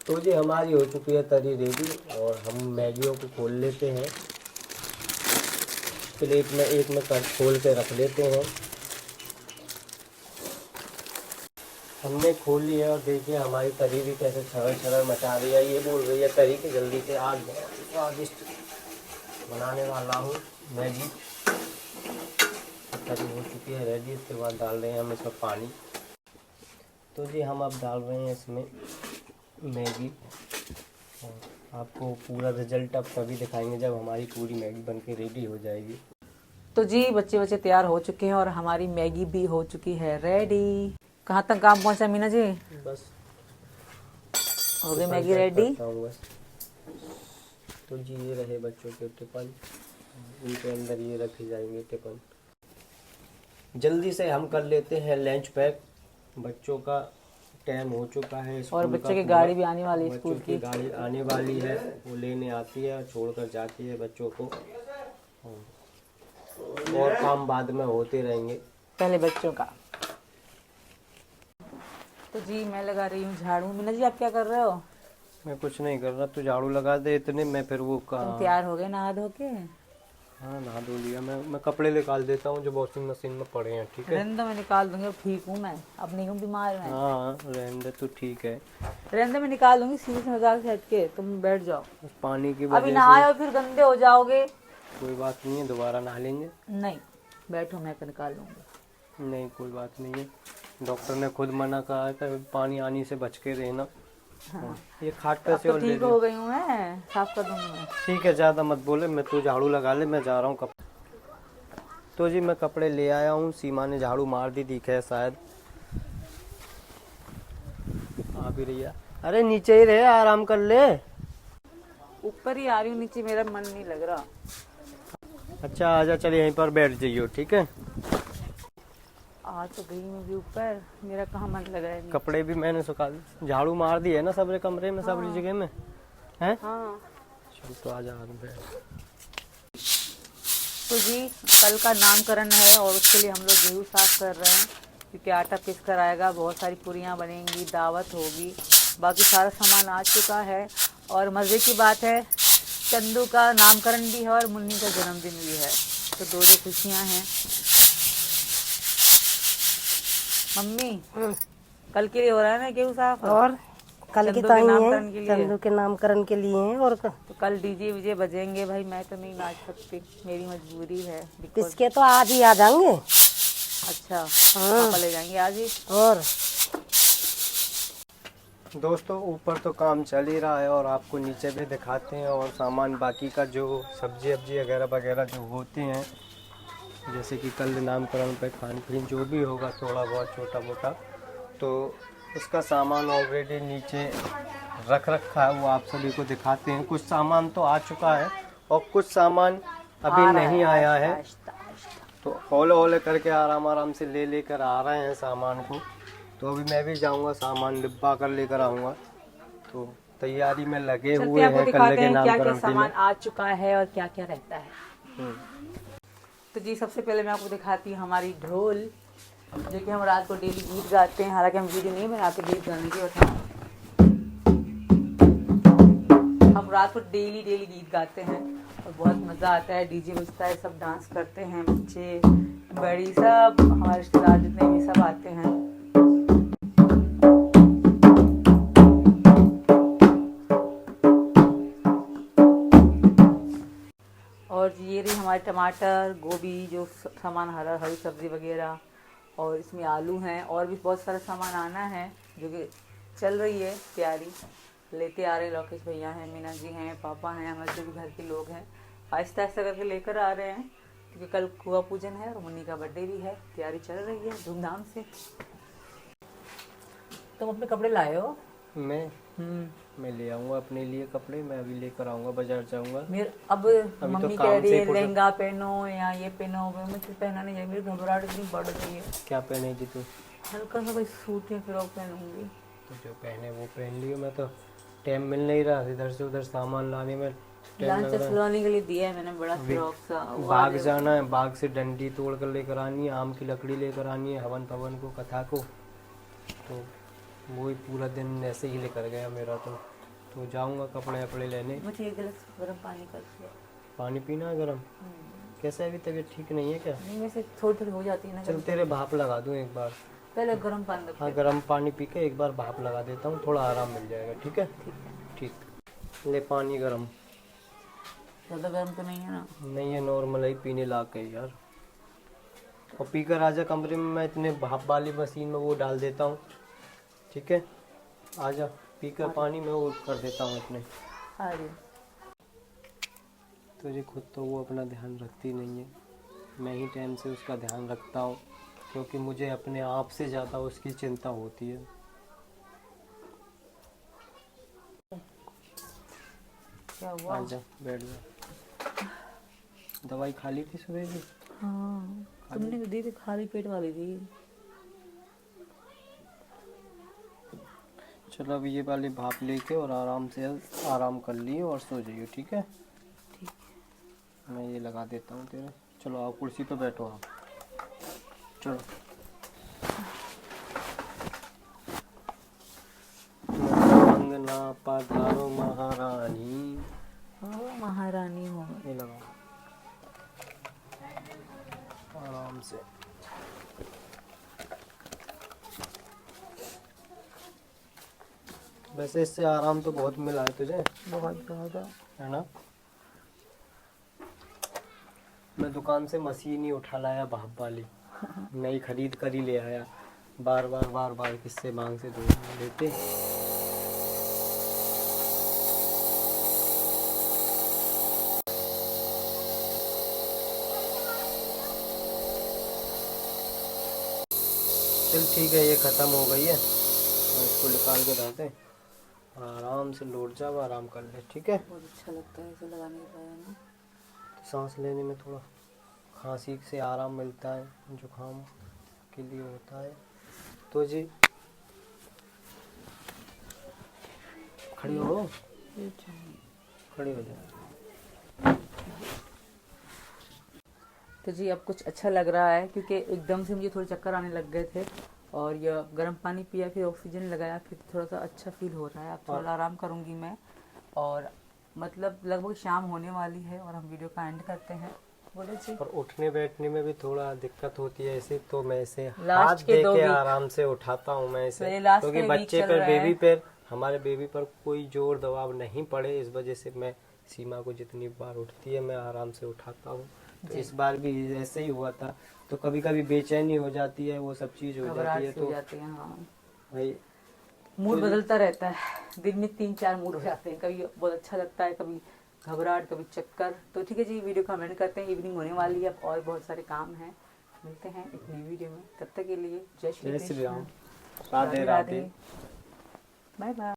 तो जी हमारी हो चुकी है तरी रेडी और हम मैगियों को खोल लेते हैं। प्लेट में एक में खोल के रख लेते हैं। हमने खोल लिया और देखिए हमारी तरी भी कैसे छरल छरल मचा रही है। ये बोल रही है तरी की जल्दी से आज बहुत स्वादिष्ट बनाने वाला हूँ मैगी। तरी हो चुकी है रेडी। इसके बाद डाल रहे हैं हम इसमें पानी। तो जी हम अब डाल रहे हैं इसमें मैगी और आपको पूरा रिजल्ट अब तभी दिखाएंगे जब हमारी पूरी मैगी बनके रेडी हो जाएगी। तो जी बच्चे बच्चे तैयार हो चुके हैं और हमारी मैगी भी हो चुकी है रेडी। कहाँ तक काम पहुँचा मीना जी? बस हो गई मैगी रेडी। तो जी ये रहे बच्चों के टिफिन। इनके अंदर ये रखे जाएंगे टिफिन। जल्दी से हम कर लेते हैं लंच पैक। बच्चों का टाइम हो चुका है और बच्चों की गाड़ी भी आने वाली है स्कूल की। गाड़ी आने वाली है, वो लेने आती है और छोड़कर जाती है बच्चों को। और काम बाद में होते रहेंगे, पहले बच्चों का। तो जी मैं लगा रही हूँ झाड़ू। मीना जी आप क्या कर रहे हो? मैं कुछ नहीं कर रहा, तू झाड़ू लगा दे इतने में फिर वो तुम तैयार हो गए नहा धो के? हाँ नहा धो लिया। मैं कपड़े निकाल देता हूँ जो वॉशिंग मशीन में पड़े हैं। ठीक है रहने दो, मैं निकाल दूंगी। ठीक हूँ मैं, अब नहीं हूँ बीमार मैं। हाँ रहने दे, तू ठीक है। रहने दो, मैं निकाल दूंगी। सीधे मजाक से हट के तुम बैठ जाओ। बस पानी की अभी वजह नहाए से और फिर गंदे हो जाओगे। कोई बात नहीं है, दोबारा नहा लेंगे। नहीं बैठो, मैं निकाल लूंगी। नहीं कोई बात नहीं है, डॉक्टर ने खुद मना कहा है पानी आने से बच के रहना। हाँ। ये खाट पे से तो ठीक हो गई हूँ मैं, साफ कर दूंगी मैं। ठीक है ज़्यादा मत बोले, मैं तू झाड़ू लगा ले, मैं जा रहा हूँ तो जी मैं कपड़े ले आया हूँ। सीमा ने झाड़ू मार दी दिखा है शायद, आ भी रही है। अरे नीचे ही रहे, आराम कर ले। ऊपर ही आ रही हूँ, नीचे मेरा मन नहीं लग रहा। अच्छा आजा, चल यहीं पर बैठ जाइयो। ठीक है आ तो गई मैं भी ऊपर, मेरा कहाँ मन लग रहा है। कपड़े भी मैंने सुखा दी, झाड़ू मार दी है ना सबरे कमरे में, सबरी जगह में है। हाँ चल तो आजा बैठ। तो जी कल का नामकरण है और उसके लिए हम लोग गेहूँ साफ कर रहे हैं, क्योंकि आटा पिस कर आएगा। बहुत सारी पूरियाँ बनेंगी, दावत होगी। बाकी सारा सामान आ चुका है। और मज़े की बात है, चंदू का नामकरण भी है और मुन्नी का जन्मदिन भी है। तो दो दो खुशियाँ हैं। मम्मी कल के लिए हो रहा है ना गेहूँ साफ? और कल की चंदू तो के ही नामकरण है, के लिए। चंदू के नामकरण के लिए हैं। और तो कल डीजे विजे बजेंगे भाई, मैं तो नहीं नाच सकती, मेरी मजबूरी है। इसके तो आज ही आ जाएंगे। अच्छा पापा ले जाएंगे आज ही। और दोस्तों ऊपर तो काम चल ही रहा है और आपको नीचे भी दिखाते हैं। और सामान बाकी का जो सब्जी वब्जी वगैरह वगैरह जो होते हैं, जैसे कि कल नामकरण पे खान पीन जो भी होगा थोड़ा बहुत छोटा मोटा, तो उसका सामान ऑलरेडी नीचे रख रखा है, वो आप सभी को दिखाते हैं। कुछ सामान तो आ चुका है और कुछ सामान अभी नहीं आया है, तो हौले हौले करके आराम आराम से ले लेकर आ रहे हैं सामान को। तो अभी मैं भी जाऊंगा, सामान डिब्बा कर लेकर आऊँगा। तो तैयारी में लगे हुए हैं कल के नामकरण के लिए। सामान आ चुका है और क्या क्या रहता है। तो जी सबसे पहले मैं आपको दिखाती हूँ हमारी ढोल, जो कि हम रात को डेली गीत गाते हैं। हालांकि हम वीडियो नहीं बनाते गीत गाने की, और हम रात को डेली गीत गाते हैं और बहुत मज़ा आता है। डीजे बजता है, सब डांस करते हैं, बच्चे बड़ी सब, हमारे रिश्तेदार जितने भी सब आते हैं। और ये रही हमारे टमाटर, गोभी, जो सामान हरी सब्जी वगैरह, और इसमें आलू हैं। और भी बहुत सारा सामान आना है, जो कि चल रही है तैयारी। लेते आ रहे हैं, लोकेश भैया हैं, मीना जी हैं, पापा हैं, हमारे जो भी घर के लोग हैं, आहिस्ता आहिस्ता करके लेकर आ रहे हैं, क्योंकि कल कुआ पूजन है और मुन्नी का बर्थडे भी है। तैयारी चल रही है धूमधाम से। तुम अपने कपड़े लाए हो? मैं ले आऊँगा अपने लिए कपड़े, मैं अभी लेकर आऊँगा, बाजार जाऊँगा। अब मम्मी कह रही है लहंगा पहनो या ये पहनो, मैं कुछ पहना नहीं है, मेरी घबराहट इतनी बढ़ रही है। क्या पहनेगी तू? हल्का सा कोई सूट या फ्रॉक पहनूंगी। तो जो पहने वो पहन लियो। मैं तो टाइम मिल नहीं रहा, इधर से उधर सामान लाने में लंच खिलाने के लिए दिया है मैंने, बड़ा फ्रॉक सा। बाग जाना है, बाग से डंडी तोड़ कर लेकर आनी है, आम की लकड़ी लेकर आनी है, हवन पवन को, कथा को। तो वही पूरा दिन ऐसे ही लेकर गया मेरा। तो तो जाऊंगा कपड़े वपड़े लेने। मुझे एक गिलास गर्म पानी कर दिया। पानी पीना है गर्म? कैसा है, अभी तबीयत ठीक नहीं है क्या? नहीं, वैसे थोड़ी थोड़ी हो जाती है ना। चल तेरे भाप लगा दूं एक बार। पहले गर्म पानी रख। हाँ, गर्म पानी पी के एक बार भाप लगा देता हूँ, थोड़ा आराम मिल जाएगा। ठीक है? ठीक है। ठीक। ले पानी गर्म। ज़्यादा गर्म तो नहीं है ना? नहीं है, नॉर्मल ही पीने लायक है यार। और पीकर आजा कमरे में, मैं इतने भाप वाली मशीन में वो डाल देता हूँ। ठीक है? आजा पीकर पानी में वो कर देता हूँ अपने। अरे तुझे खुद तो वो अपना ध्यान रखती नहीं है, मैं ही टाइम से उसका ध्यान रखता हूँ, क्योंकि मुझे अपने आप से ज़्यादा उसकी चिंता होती है। क्या हुआ? आजा बैठ जा। दवाई खा ली थी सुबह की? हाँ, तुमने तो दी थी, खाली पेट वाली थी। चलो अब ये वाली भाप लेके और आराम से आराम कर लिए और सो जाइए। ठीक है? ठीक है। मैं ये लगा देता हूँ तेरे। चलो आओ कुर्सी पे बैठो आप। चलो। अंगना पधारो महारानी। ओ महारानी हो। ये लगाओ आराम से। वैसे इससे आराम तो बहुत मिला है तुझे, बहुत ज़्यादा। है ना? मैं दुकान से मशीन ही उठा लाया भाप वाली, नई खरीद कर ही ले आया। बार बार किससे मांग से दो लेते। चल ठीक है, ये ख़त्म हो गई है, और इसको निकाल के डालते हैं और आराम से लौट जाओ, आराम कर ले। ठीक है? बहुत अच्छा लगता है इसे लगाने के बाद ना। तो सांस लेने में थोड़ा खांसी से आराम मिलता है, जुकाम के लिए होता है। तो जी खड़ी हो, ये चाहिए। खड़ी हो जाए। तो जी अब कुछ अच्छा लग रहा है, क्योंकि एकदम से मुझे थोड़े चक्कर आने लग गए थे, और ये गर्म पानी पिया, फिर ऑक्सीजन लगाया, फिर थोड़ा सा अच्छा फील हो रहा है। अब थोड़ा आराम करूँगी मैं, और मतलब लगभग शाम होने वाली है और हम वीडियो का एंड करते हैं। बोले जी। और उठने बैठने में भी थोड़ा दिक्कत होती है ऐसे, तो मैं इसे हाथ लास्ट के दे 2 के वीक आराम से उठाता हूँ मैं इसे, मेरे लास्ट क्योंकि के वीक बच्चे चल पर रहा है। बेबी पर हमारे बेबी पर कोई जोर दबाव नहीं पड़े, इस वजह से मैं सीमा को जितनी बार उठती है मैं आराम से उठाता हूँ। तो इस बार भी ऐसे ही हुआ था, तो कभी कभी बेचैनी हो जाती है, वो सब चीज हो जाती घबराहट है। सी हो तो जाती है। हाँ, भाई मूड बदलता रहता है, दिन में 3-4 मूड हो जाते हैं, कभी बहुत अच्छा लगता है, कभी घबराहट, कभी चक्कर। तो ठीक है जी, वीडियो कमेंट करते हैं, इवनिंग होने वाली है और बहुत सारे काम हैं। मिलते हैं एक नई वीडियो में, तब तक के लिए जय श्री जय श्री कृष्ण, राम, राधे राधे। Bye bye.